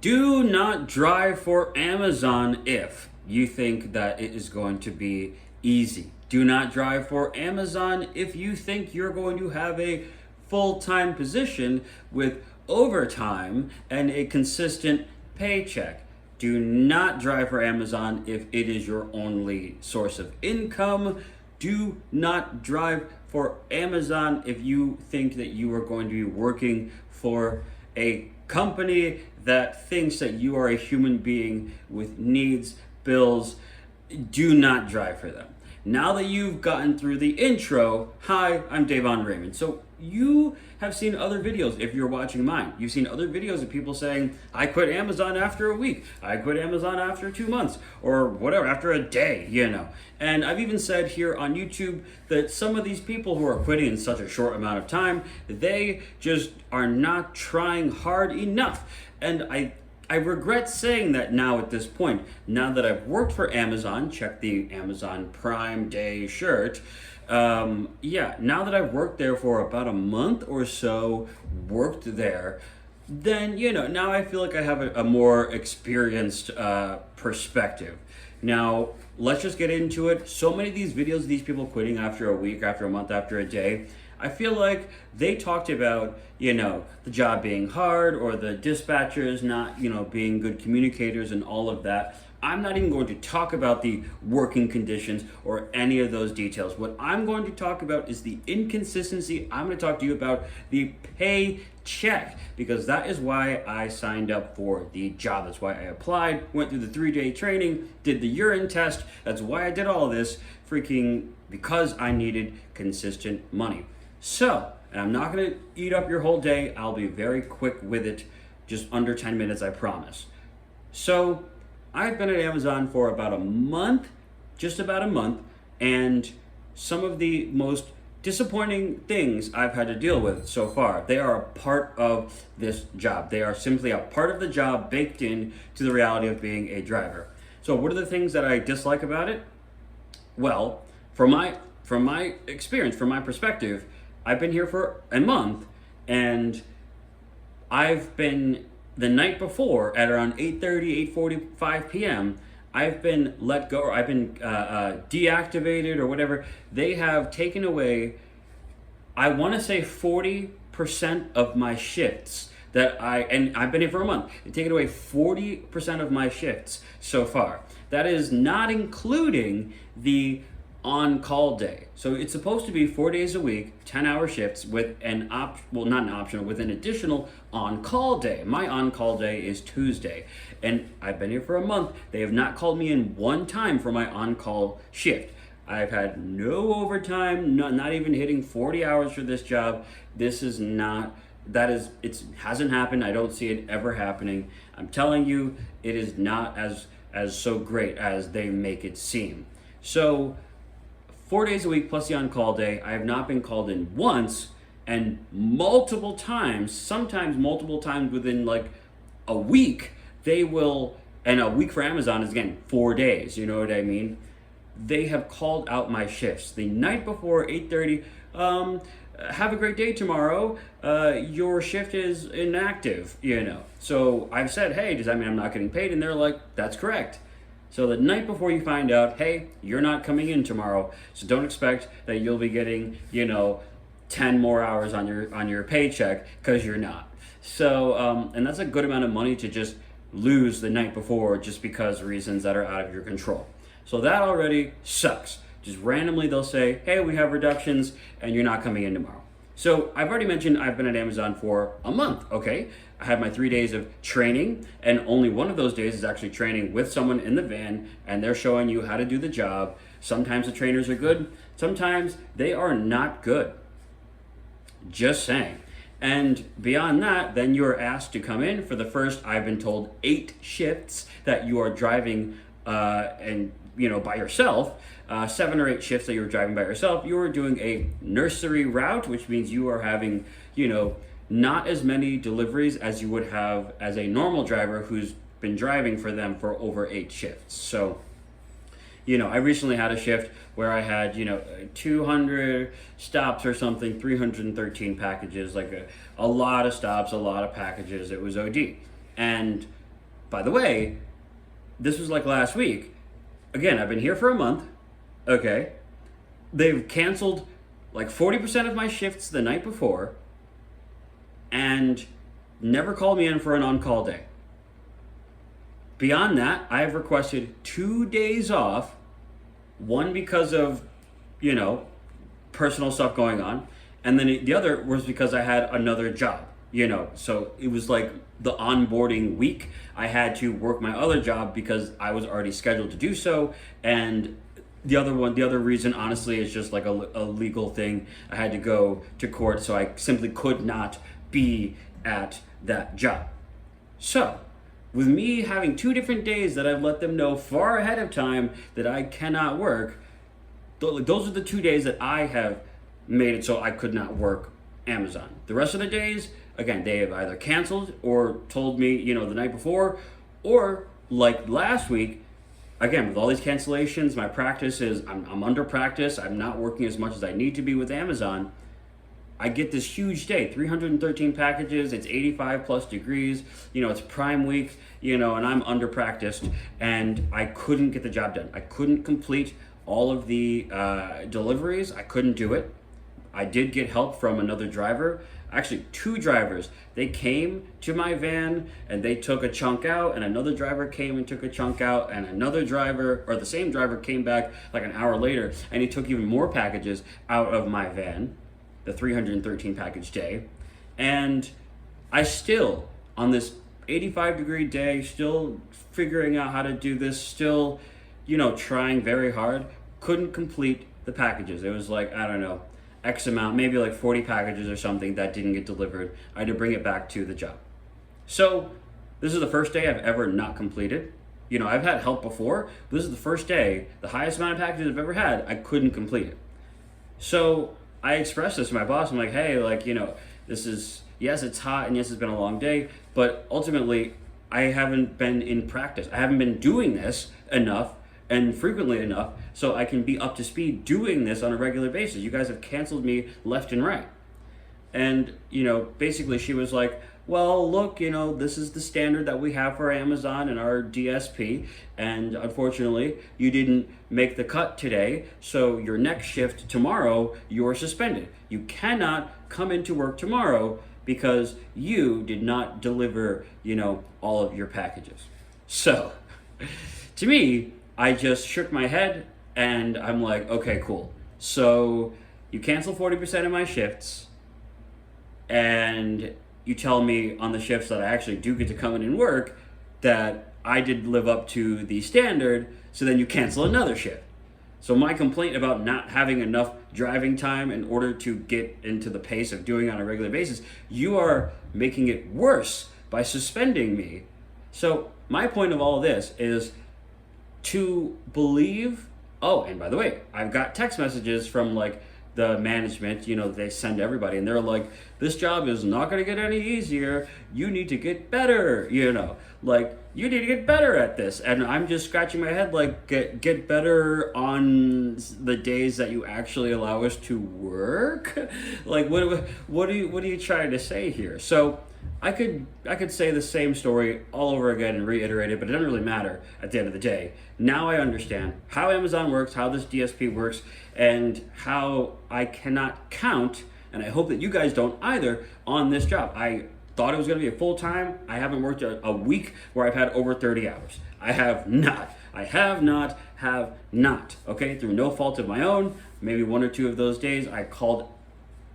Do not drive for Amazon if you think that it is going to be easy. Do not drive for Amazon if you think you're going to have a full time position with overtime and a consistent paycheck. Do not drive for Amazon if it is your only source of income. Do not drive for Amazon if you think that you are going to be working for a company that thinks that you are a human being with needs, bills. Do not drive for them. Now that you've gotten through the intro, hi, I'm Davon Raymond. So you have seen other videos, if you're watching mine, you've seen other videos of people saying, I quit Amazon after a week, I quit Amazon after 2 months, or whatever, after a day, And I've even said here on YouTube that some of these people who are quitting in such a short amount of time, they just are not trying hard enough. And I regret saying that now at this point. Now that I've worked for Amazon, check the Amazon Prime Day shirt. Now that I've worked there for about a month or so, worked there, then, now I feel like I have a more experienced perspective. Now, let's just get into it. So many of these videos of these people quitting after a week, after a month, after a day, I feel like they talked about, the job being hard or the dispatchers not, being good communicators and all of that. I'm not even going to talk about the working conditions or any of those details. What I'm going to talk about is the inconsistency. I'm going to talk to you about the paycheck, because that is why I signed up for the job. That's why I applied, went through the 3-day training, did the urine test. That's why I did all this, because I needed consistent money. So, and I'm not going to eat up your whole day. I'll be very quick with it, just under 10 minutes, I promise. So, I've been at Amazon for about a month, just about a month, and some of the most disappointing things I've had to deal with so far, they are a part of this job. They are simply a part of the job baked in to the reality of being a driver. So what are the things that I dislike about it? Well, from my experience, from my perspective, I've been here for a month, and I've been, the night before at around 8:30, 8:45 p.m., I've been let go, or I've been deactivated or whatever. They have taken away, I want to say 40% of my shifts and I've been here for a month. They've taken away 40% of my shifts so far. That is not including the on-call day. So it's supposed to be 4 days a week, 10-hour shifts with not an optional, with an additional on-call day. My on-call day is Tuesday, and I've been here for a month. They have not called me in one time for my on-call shift. I've had no overtime, not even hitting 40 hours for this job. It hasn't happened. I don't see it ever happening. I'm telling you, it is not as so great as they make it seem. So 4 days a week plus the on-call day, I have not been called in once, and multiple times, sometimes multiple times within like a week, and a week for Amazon is again 4 days, you know what I mean? They have called out my shifts. The night before 8:30, have a great day tomorrow, your shift is inactive, So I've said, hey, does that mean I'm not getting paid? And they're like, that's correct. So the night before you find out, hey, you're not coming in tomorrow, so don't expect that you'll be getting, 10 more hours on your paycheck, because you're not. So, and that's a good amount of money to just lose the night before just because of reasons that are out of your control. So that already sucks. Just randomly they'll say, hey, we have reductions and you're not coming in tomorrow. So I've already mentioned I've been at Amazon for a month, okay? I had my 3 days of training, and only one of those days is actually training with someone in the van, and they're showing you how to do the job. Sometimes the trainers are good, sometimes they are not good. Just saying. And beyond that, then you're asked to come in for the first, I've been told, 8 shifts that you are driving by yourself. 7 or 8 shifts that you're driving by yourself. You are doing a nursery route, which means you are having, not as many deliveries as you would have as a normal driver who's been driving for them for over 8 shifts. So, I recently had a shift where I had, 200 stops or something, 313 packages, like a lot of stops, a lot of packages. It was OD. And by the way, this was like last week. Again, I've been here for a month. Okay. They've canceled like 40% of my shifts the night before and never called me in for an on-call day. Beyond that, I have requested 2 days off, one because of, personal stuff going on, and then the other was because I had another job, So it was like the onboarding week. I had to work my other job because I was already scheduled to do so, and the other reason, honestly, is just like a legal thing. I had to go to court, so I simply could not be at that job. So, with me having 2 different days that I've let them know far ahead of time that I cannot work, those are the 2 days that I have made it so I could not work Amazon. The rest of the days, again, they have either canceled or told me, the night before, or like last week, again, with all these cancellations, my practice is I'm under practice. I'm not working as much as I need to be with Amazon. I get this huge day, 313 packages. It's 85 plus degrees. It's Prime Week, and I'm under practiced, and I couldn't get the job done. I couldn't complete all of the deliveries. I couldn't do it. I did get help from another driver. Actually, 2 drivers. They came to my van and they took a chunk out, and another driver came and took a chunk out, and another driver, or the same driver, came back like an hour later and he took even more packages out of my van, the 313 package day. And I still, on this 85-degree day, still figuring out how to do this, still, trying very hard, couldn't complete the packages. It was like, I don't know, X amount, maybe like 40 packages or something that didn't get delivered. I had to bring it back to the job. So this is the first day I've ever not completed. I've had help before, but this is the first day, the highest amount of packages I've ever had, I couldn't complete it. So I expressed this to my boss. I'm like, hey, this is, yes, it's hot, and yes, it's been a long day, but ultimately, I haven't been in practice. I haven't been doing this enough and frequently enough so I can be up to speed doing this on a regular basis. You guys have canceled me left and right. And, basically she was like, well, look, this is the standard that we have for Amazon and our DSP, and unfortunately, you didn't make the cut today, so your next shift tomorrow, you're suspended. You cannot come into work tomorrow because you did not deliver, all of your packages. So, to me, I just shook my head and I'm like, okay, cool. So, you cancel 40% of my shifts, and you tell me on the shifts that I actually do get to come in and work that I did live up to the standard, so then you cancel another shift. So my complaint about not having enough driving time in order to get into the pace of doing it on a regular basis, you are making it worse by suspending me. So my point of all this is to believe, oh, and by the way, I've got text messages from the management, they send everybody, and they're like, this job is not going to get any easier. You need to get better, you need to get better at this. And I'm just scratching my head, get better on the days that you actually allow us to work? What are you trying to say here? So I could say the same story all over again and reiterate it, but it doesn't really matter at the end of the day. Now I understand how Amazon works, how this DSP works, and how I cannot count, and I hope that you guys don't either, on this job. I thought it was going to be a full-time. I haven't worked a week where I've had over 30 hours. I have not, okay? Through no fault of my own, maybe 1 or 2 of those days I called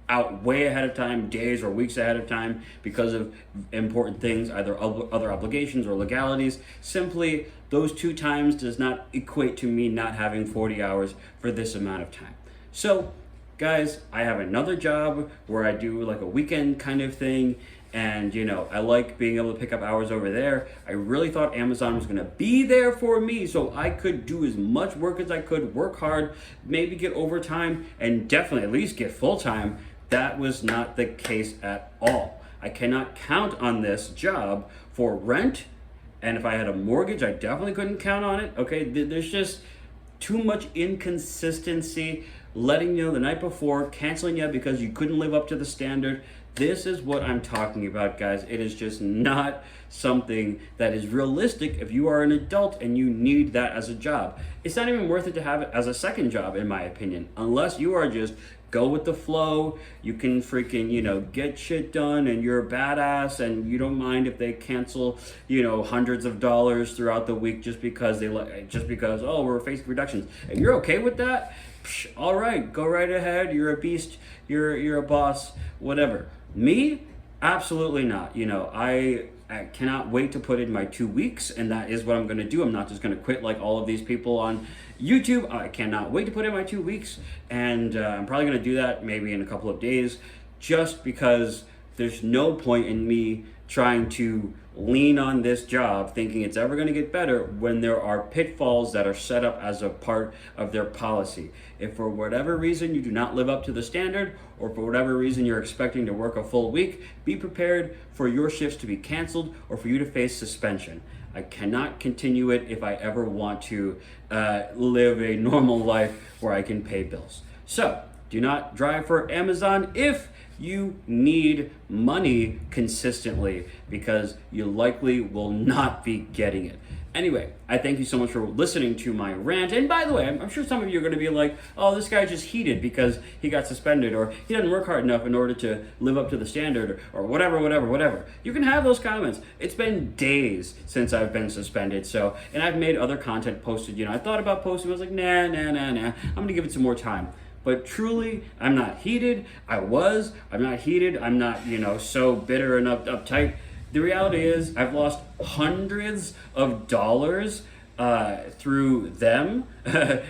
out way ahead of time, days or weeks ahead of time, because of important things, either other obligations or legalities. Simply, those 2 times does not equate to me not having 40 hours for this amount of time. So, guys, I have another job where I do like a weekend kind of thing, and I like being able to pick up hours over there. I really thought Amazon was gonna be there for me so I could do as much work as I could, work hard, maybe get overtime, and definitely at least get full-time. That was not the case at all. I cannot count on this job for rent, and if I had a mortgage, I definitely couldn't count on it. Okay, there's just too much inconsistency, letting you know the night before, canceling you because you couldn't live up to the standard. This is what I'm talking about, guys. It is just not something that is realistic if you are an adult and you need that as a job. It's not even worth it to have it as a second job, in my opinion, unless you are just go with the flow. You can freaking, get shit done and you're a badass and you don't mind if they cancel, hundreds of dollars throughout the week just because oh, we're facing reductions. And you're okay with that? Psh, all right, go right ahead. You're a beast. You're a boss, whatever. Me? Absolutely not. I cannot wait to put in my 2 weeks, and that is what I'm going to do. I'm not just going to quit like all of these people on YouTube. I cannot wait to put in my 2 weeks, and I'm probably going to do that maybe in a couple of days, just because there's no point in me trying to lean on this job thinking it's ever going to get better when there are pitfalls that are set up as a part of their policy. If for whatever reason you do not live up to the standard, or for whatever reason you're expecting to work a full week, be prepared for your shifts to be canceled or for you to face suspension. I cannot continue it if I ever want to live a normal life where I can pay bills. So, do not drive for Amazon if you need money consistently, because you likely will not be getting it. Anyway, I thank you so much for listening to my rant. And by the way, I'm sure some of you are going to be like, oh, this guy just heated because he got suspended, or he didn't work hard enough in order to live up to the standard, or whatever. You can have those comments. It's been days since I've been suspended, and I've made other content posted. I thought about posting, I was like, nah. I'm going to give it some more time. But truly, I'm not heated. I'm not heated. I'm not, so bitter and uptight. The reality is I've lost hundreds of dollars through them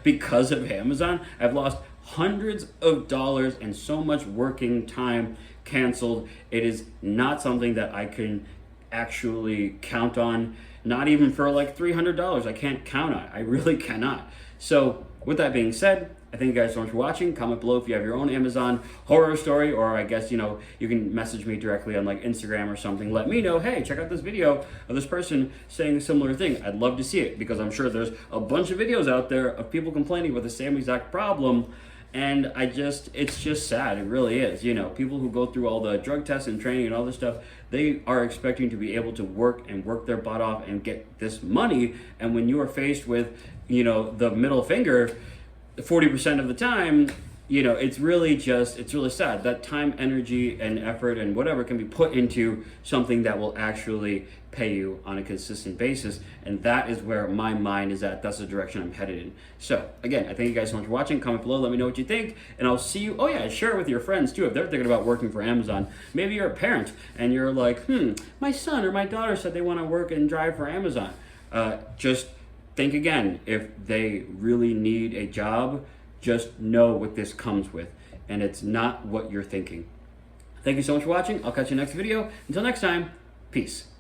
because of Amazon. I've lost hundreds of dollars and so much working time canceled. It is not something that I can actually count on, not even for like $300. I can't count on it. I really cannot. So with that being said, I thank you guys so much for watching. Comment below if you have your own Amazon horror story, or I guess, you can message me directly on like Instagram or something. Let me know, hey, check out this video of this person saying a similar thing. I'd love to see it, because I'm sure there's a bunch of videos out there of people complaining with the same exact problem. And it's just sad. It really is. People who go through all the drug tests and training and all this stuff, they are expecting to be able to work their butt off and get this money. And when you are faced with, the middle finger 40% of the time, it's really sad. That time, energy, and effort and whatever can be put into something that will actually pay you on a consistent basis. And that is where my mind is at. That's the direction I'm headed in. So again, I thank you guys so much for watching. Comment below, let me know what you think, and I'll see you. Oh yeah, share it with your friends too if they're thinking about working for Amazon. Maybe you're a parent and you're like, my son or my daughter said they want to work and drive for Amazon. Just think again. If they really need a job, just know what this comes with, and it's not what you're thinking. Thank you so much for watching. I'll catch you next video. Until next time, peace.